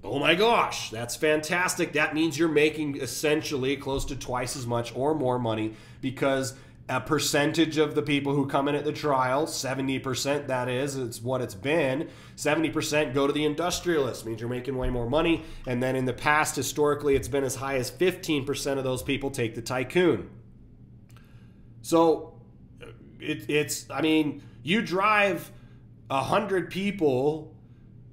Oh my gosh, that's fantastic. That means you're making essentially close to twice as much or more money, because a percentage of the people who come in at the trial, 70% that is, it's what it's been, 70% go to the industrialist, means you're making way more money. And then in the past, historically, it's been as high as 15% of those people take the Tycoon. So I mean, you drive 100 people,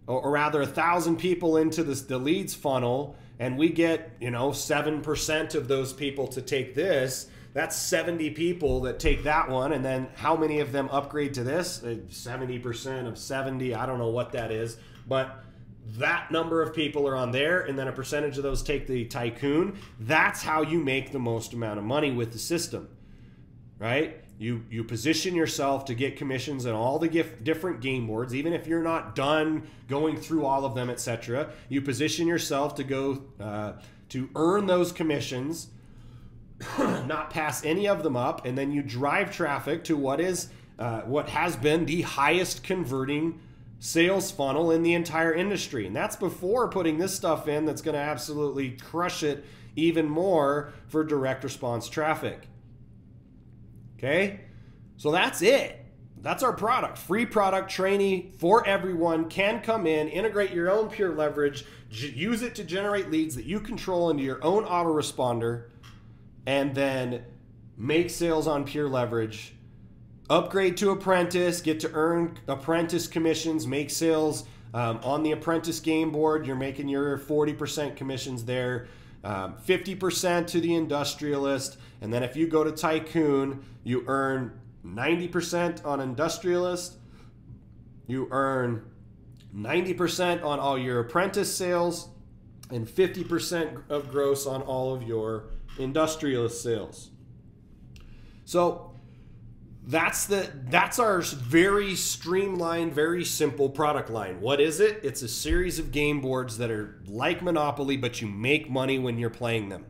or rather 1,000 people into the leads funnel, and we get, 7% of those people to take this. That's 70 people that take that one, and then how many of them upgrade to this? 70% of 70, I don't know what that is, but that number of people are on there, and then a percentage of those take the Tycoon. That's how you make the most amount of money with the system, right? You position yourself to get commissions on all the different game boards, even if you're not done going through all of them, etc. You position yourself to go to earn those commissions, not pass any of them up, and then you drive traffic to what has been the highest converting sales funnel in the entire industry. And that's before putting this stuff in that's going to absolutely crush it even more for direct response traffic. Okay, so that's it. That's our product. Free product, trainee for everyone, can come in, integrate your own pure leverage, use it to generate leads that you control into your own autoresponder, and then make sales on pure leverage. Upgrade to apprentice, get to earn apprentice commissions, make sales on the apprentice game board. You're making your 40% commissions there. 50% to the industrialist, and then if you go to Tycoon, you earn 90% on industrialist, you earn 90% on all your apprentice sales, and 50% of gross on all of your industrialist sales. So that's our very streamlined, very simple product line. What is it? It's a series of game boards that are like Monopoly, but you make money when you're playing them.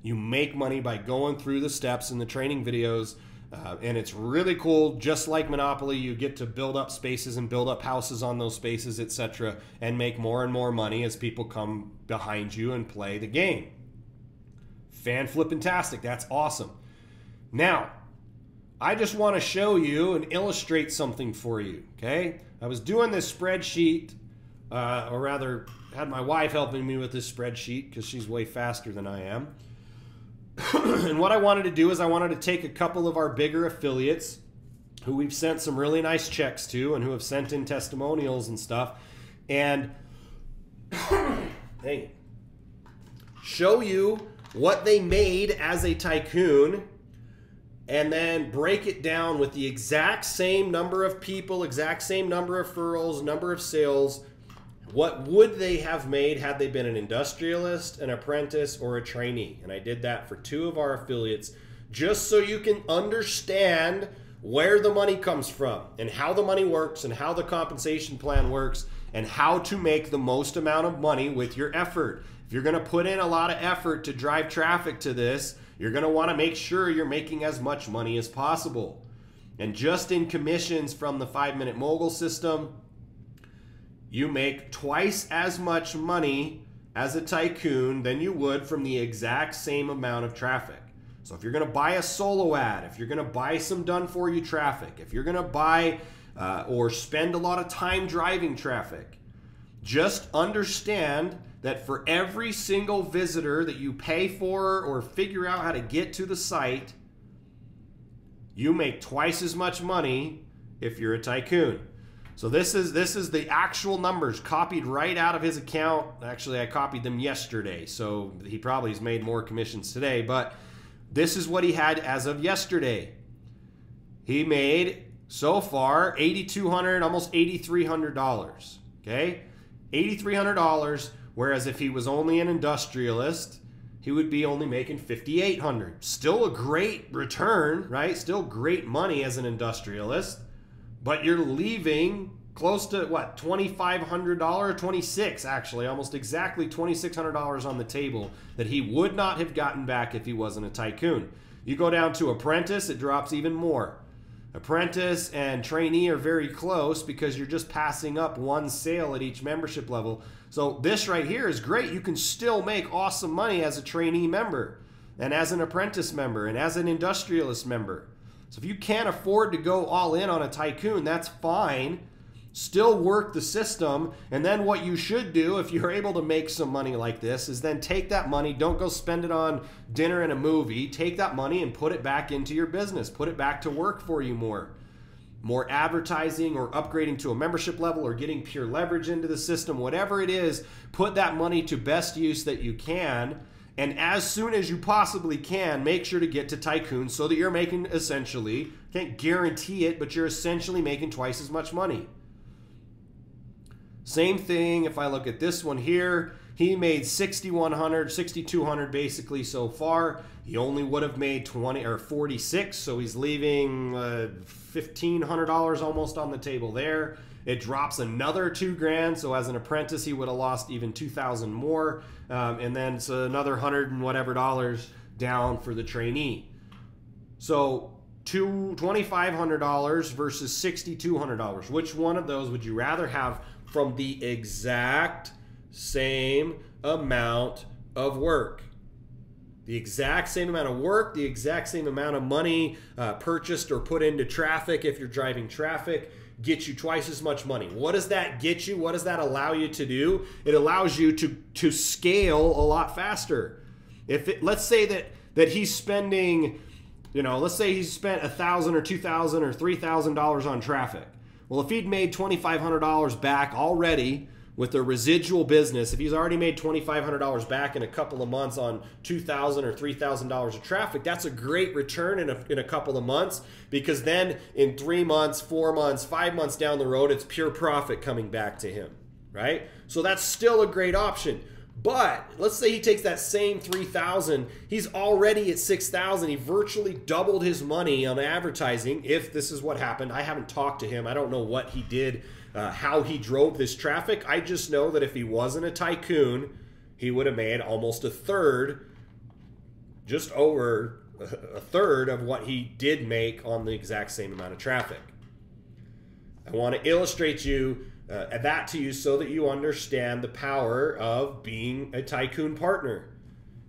You make money by going through the steps in the training videos, and it's really cool. Just like Monopoly, you get to build up spaces and build up houses on those spaces, etc., and make more and more money as people come behind you and play the game. Fan-flippin-tastic. That's awesome. Now, I just want to show you and illustrate something for you, okay? I was doing this spreadsheet, or rather had my wife helping me with this spreadsheet because she's way faster than I am. And what I wanted to do is I wanted to take a couple of our bigger affiliates who we've sent some really nice checks to and who have sent in testimonials and stuff, and show you what they made as a Tycoon, and then break it down with the exact same number of people, exact same number of referrals, number of sales. What would they have made had they been an industrialist, an apprentice, or a trainee? And I did that for 2 of our affiliates, just so you can understand where the money comes from and how the money works and how the compensation plan works and how to make the most amount of money with your effort. If you're going to put in a lot of effort to drive traffic to this, you're going to want to make sure you're making as much money as possible. And just in commissions from the 5-Minute Mogul system, you make twice as much money as a Tycoon than you would from the exact same amount of traffic. So if you're going to buy a solo ad, if you're going to buy some done-for-you traffic, if you're going to buy or spend a lot of time driving traffic, just understand that for every single visitor that you pay for or figure out how to get to the site, you make twice as much money if you're a Tycoon. So this is the actual numbers copied right out of his account. Actually, I copied them yesterday, so he probably has made more commissions today, but this is what he had as of yesterday. He made so far $8,200, almost $8,300. Okay, $8,300. Whereas if he was only an industrialist, he would be only making $5,800. Still a great return, right? Still great money as an industrialist, but you're leaving close to what, $2,500, $2,600 actually, almost exactly $2,600 on the table that he would not have gotten back if he wasn't a Tycoon. You go down to apprentice, it drops even more. Apprentice and trainee are very close because you're just passing up one sale at each membership level. So this right here is great. You can still make awesome money as a trainee member and as an apprentice member and as an industrialist member. So if you can't afford to go all in on a Tycoon, that's fine. Still work the system, and then what you should do if you're able to make some money like this is then take that money, don't go spend it on dinner and a movie, take that money and put it back into your business, put it back to work for you more advertising or upgrading to a membership level or getting pure leverage into the system, whatever it is, put that money to best use that you can, and as soon as you possibly can, make sure to get to Tycoon so that you're making essentially, can't guarantee it, but you're essentially making twice as much money. Same thing if I look at this one here. He made 6,100, 6,200 basically so far. He only would have made 20 or 46, so he's leaving $1,500 almost on the table there. It drops another $2,000, so as an apprentice he would have lost even 2,000 more, and then it's another 100 and whatever dollars down for the trainee. So $2,500 versus $6,200. Which one of those would you rather have from the exact same amount of work? The exact same amount of work, the exact same amount of money purchased or put into traffic if you're driving traffic, gets you twice as much money. What does that get you? What does that allow you to do? It allows you to scale a lot faster. Let's say that he's spending, let's say he's spent $1,000 or $2,000 or $3,000 on traffic. Well, if he'd made $2,500 back already with a residual business, if he's already made $2,500 back in a couple of months on $2,000 or $3,000 of traffic, that's a great return in a couple of months, because then in 3 months, 4 months, 5 months down the road, it's pure profit coming back to him, right? So that's still a great option. But let's say he takes that same $3,000, he's already at $6,000. He virtually doubled his money on advertising, if this is what happened. I haven't talked to him. I don't know what he did, how he drove this traffic. I just know that if he wasn't a tycoon, he would have made almost a third, just over a third of what he did make on the exact same amount of traffic. I want to illustrate that to you so that you understand the power of being a tycoon partner.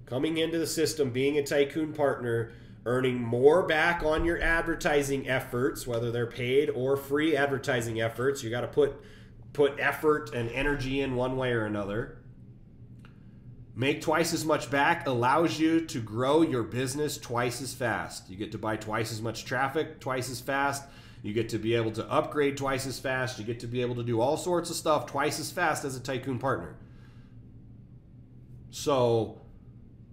Coming into the system, being a tycoon partner, earning more back on your advertising efforts, whether they're paid or free advertising efforts. You got to put effort and energy in one way or another. Make twice as much back allows you to grow your business twice as fast. You get to buy twice as much traffic twice as fast. You get to be able to upgrade twice as fast. You get to be able to do all sorts of stuff twice as fast as a tycoon partner. So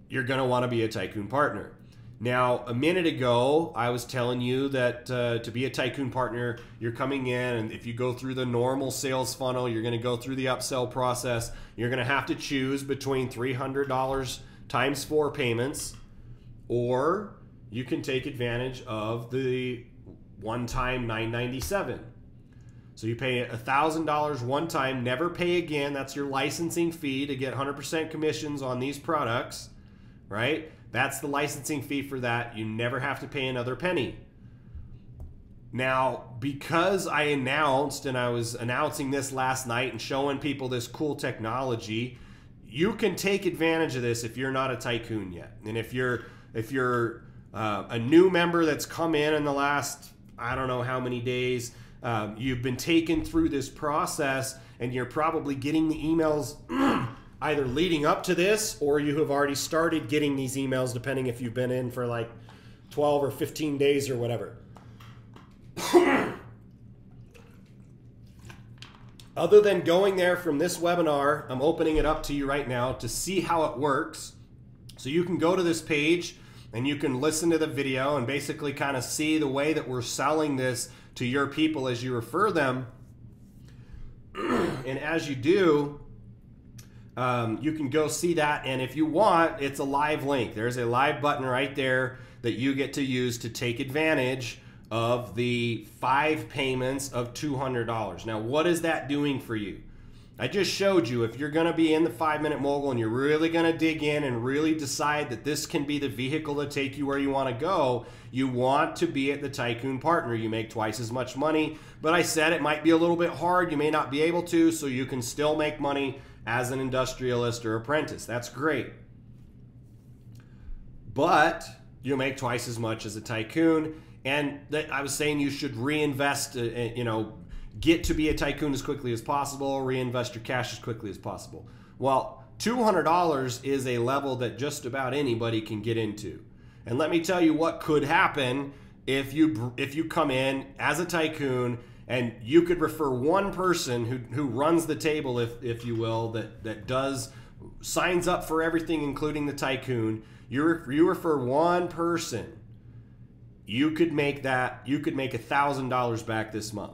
you're going to want to be a tycoon partner. Now, a minute ago, I was telling you that to be a tycoon partner, you're coming in, and if you go through the normal sales funnel, you're going to go through the upsell process. You're going to have to choose between $300 times 4 payments, or you can take advantage of the one-time $997. So you pay $1,000 one time, never pay again. That's your licensing fee to get 100% commissions on these products, right? That's the licensing fee for that. You never have to pay another penny. Now, because I announced, and I was announcing this last night and showing people this cool technology, you can take advantage of this if you're not a tycoon yet. And if you're a new member that's come in the last, I don't know how many days, you've been taken through this process, and you're probably getting the emails either leading up to this, or you have already started getting these emails, depending if you've been in for like 12 or 15 days or whatever. Other than going there from this webinar, I'm opening it up to you right now to see how it works. So you can go to this page and you can listen to the video and basically kind of see the way that we're selling this to your people as you refer them. And as you do, you can go see that, and if you want, it's a live link. There's a live button right there that you get to use to take advantage of the 5 payments of $200. Now, what is that doing for you? I just showed you, if you're going to be in the 5-Minute Mogul and you're really going to dig in and really decide that this can be the vehicle to take you where you want to go, you want to be at the Tycoon Partner. You make twice as much money, but I said it might be a little bit hard. You may not be able to, so you can still make money as an industrialist or apprentice. That's great. But you'll make twice as much as a tycoon. And I was saying you should reinvest, get to be a tycoon as quickly as possible, reinvest your cash as quickly as possible. Well, $200 is a level that just about anybody can get into. And let me tell you what could happen if you come in as a tycoon, and you could refer one person who runs the table, if you will, that signs up for everything, including the tycoon. You refer one person, you could make $1,000 back this month.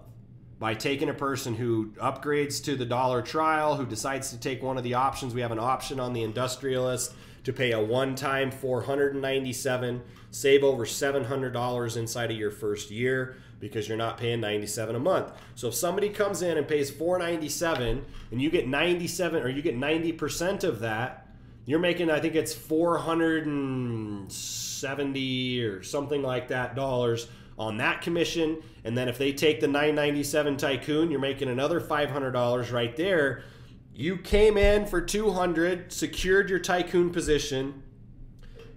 by taking a person who upgrades to the dollar trial, who decides to take one of the options. We have an option on the Industrialist to pay a one-time $497, save over $700 inside of your first year because you're not paying $97 a month. So if somebody comes in and pays $497 and you get 97 or you get 90% of that, you're making, I think it's $470 or something like that dollars on that commission. And then if they take the $997 Tycoon, you're making another $500 right there. You came in for $200, secured your Tycoon position.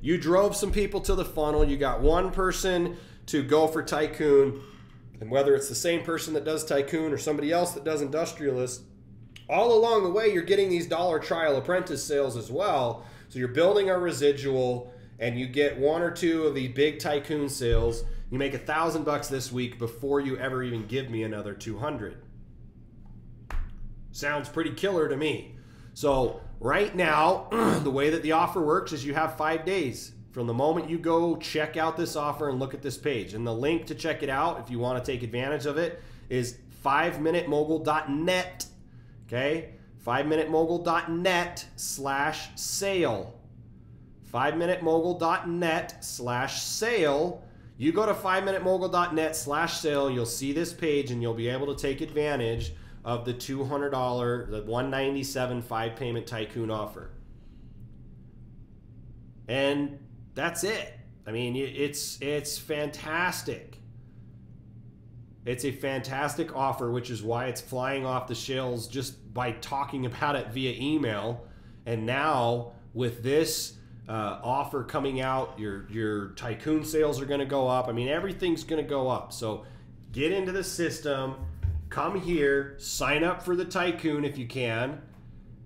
You drove some people to the funnel. You got one person to go for Tycoon. And whether it's the same person that does Tycoon or somebody else that does Industrialist, all along the way, you're getting these dollar trial apprentice sales as well. So you're building a residual and you get one or two of these big Tycoon sales. You make $1,000 this week before you ever even give me another 200. Sounds pretty killer to me. So right now, the way that the offer works is you have 5 days from the moment you go check out this offer and look at this page. And the link to check it out, if you want to take advantage of it, is 5minutemogul.net. Okay? 5minutemogul.net/sale. 5minutemogul.net/sale. You go to 5minutemogul.net/sale, you'll see this page and you'll be able to take advantage of the $200, the $197 5-payment Tycoon offer. And that's it. I mean, it's fantastic. It's a fantastic offer, which is why it's flying off the shelves just by talking about it via email. And now with this offer coming out, your Tycoon sales are going to go up. I mean, everything's going to go up. So get into the system, come here, sign up for the Tycoon if you can.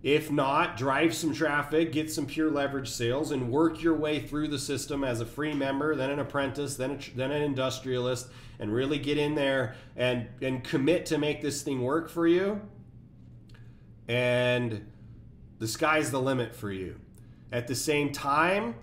If not, drive some traffic, get some pure leverage sales, and work your way through the system as a free member, then an apprentice, then an industrialist, and really get in there and commit to make this thing work for you. And the sky's the limit for you. At the same time,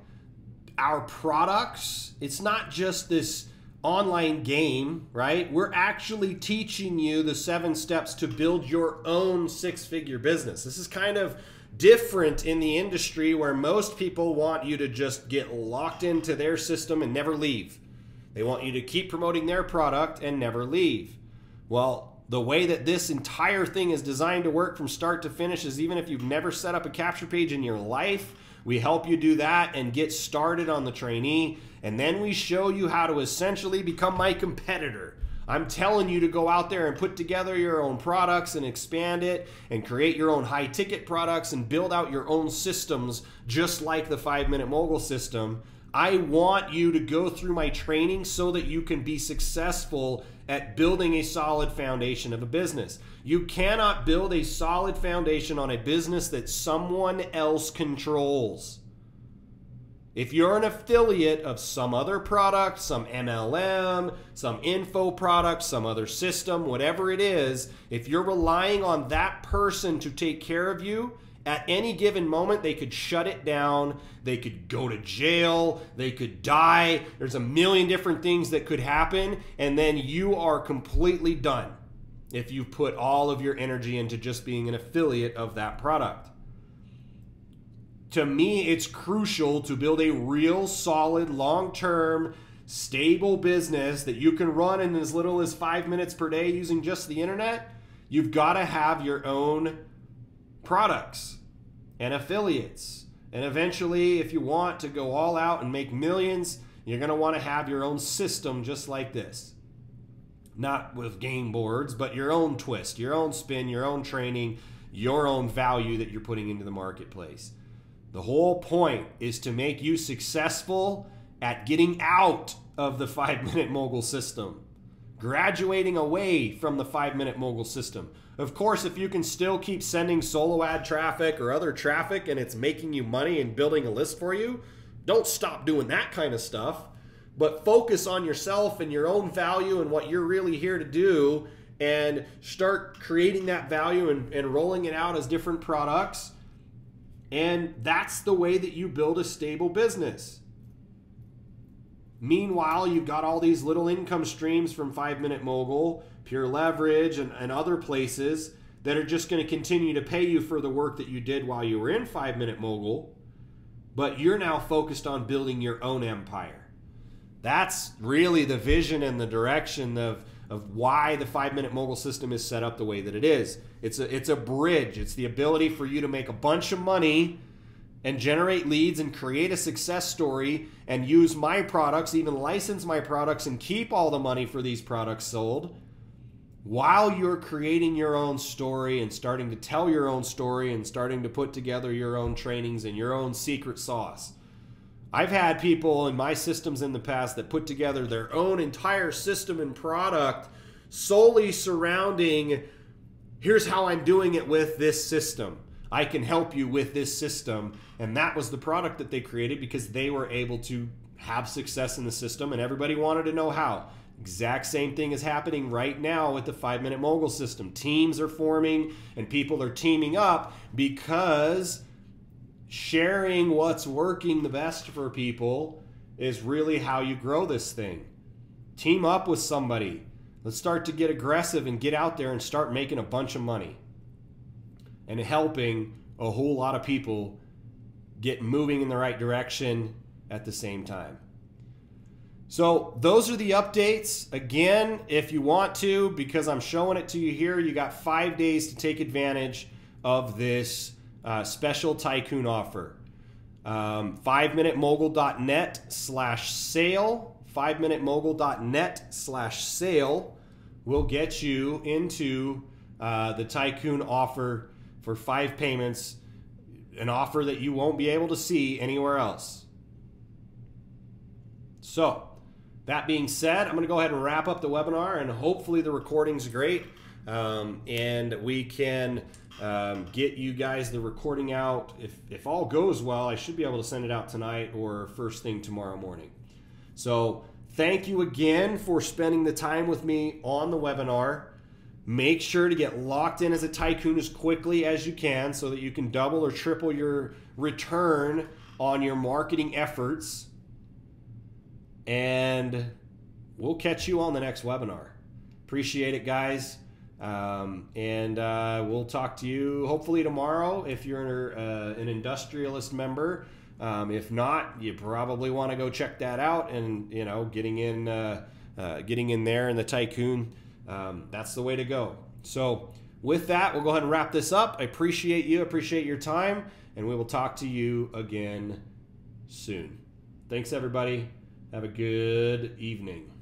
our products, it's not just this online game, right? We're actually teaching you the 7 steps to build your own 6-figure business. This is kind of different in the industry where most people want you to just get locked into their system and never leave. They want you to keep promoting their product and never leave. Well, the way that this entire thing is designed to work from start to finish is even if you've never set up a capture page in your life, we help you do that and get started on the trainee. And then we show you how to essentially become my competitor. I'm telling you to go out there and put together your own products and expand it and create your own high ticket products and build out your own systems just like the 5-Minute Mogul system. I want you to go through my training so that you can be successful at building a solid foundation of a business. You cannot build a solid foundation on a business that someone else controls. If you're an affiliate of some other product, some MLM, some info product, some other system, whatever it is, if you're relying on that person to take care of you, at any given moment, they could shut it down, they could go to jail, they could die. There's a million different things that could happen, and then you are completely done if you put all of your energy into just being an affiliate of that product. To me, it's crucial to build a real solid, long-term, stable business that you can run in as little as 5 minutes per day using just the internet. You've got to have your own products and affiliates. And eventually, if you want to go all out and make millions, you're going to want to have your own system just like this. Not with game boards, but your own twist, your own spin, your own training, your own value that you're putting into the marketplace. The whole point is to make you successful at getting out of the 5-Minute Mogul system, graduating away from the 5-Minute Mogul system. Of course, if you can still keep sending solo ad traffic or other traffic and it's making you money and building a list for you, don't stop doing that kind of stuff. But focus on yourself and your own value and what you're really here to do and start creating that value and rolling it out as different products. And that's the way that you build a stable business. Meanwhile, you've got all these little income streams from 5-Minute Mogul, Pure Leverage, and other places that are just going to continue to pay you for the work that you did while you were in 5-Minute Mogul, but you're now focused on building your own empire. That's really the vision and the direction of why the 5-Minute Mogul system is set up the way that it is. It's a bridge. It's the ability for you to make a bunch of money and generate leads and create a success story and use my products, even license my products and keep all the money for these products sold while you're creating your own story and starting to tell your own story and starting to put together your own trainings and your own secret sauce. I've had people in my systems in the past that put together their own entire system and product solely surrounding, here's how I'm doing it with this system. I can help you with this system. And that was the product that they created because they were able to have success in the system and everybody wanted to know how. Exact same thing is happening right now with the 5-Minute Mogul system. Teams are forming and people are teaming up because sharing what's working the best for people is really how you grow this thing. Team up with somebody. Let's start to get aggressive and get out there and start making a bunch of money and helping a whole lot of people get moving in the right direction at the same time. So those are the updates. Again, if you want to, because I'm showing it to you here, you got 5 days to take advantage of this special tycoon offer. 5minutemogul.net/sale. 5minutemogul.net/sale will get you into the tycoon offer for 5 payments, an offer that you won't be able to see anywhere else. So, that being said, I'm going to go ahead and wrap up the webinar, and hopefully the recording's great, and we can get you guys the recording out. If all goes well, I should be able to send it out tonight or first thing tomorrow morning. So, thank you again for spending the time with me on the webinar. Make sure to get locked in as a tycoon as quickly as you can so that you can double or triple your return on your marketing efforts. And we'll catch you on the next webinar. Appreciate it, guys. We'll talk to you hopefully tomorrow if you're an industrialist member. If not, you probably want to go check that out and, you know, getting in there in the tycoon. That's the way to go. So with that, we'll go ahead and wrap this up. I appreciate you, appreciate your time, and we will talk to you again soon. Thanks, everybody. Have a good evening.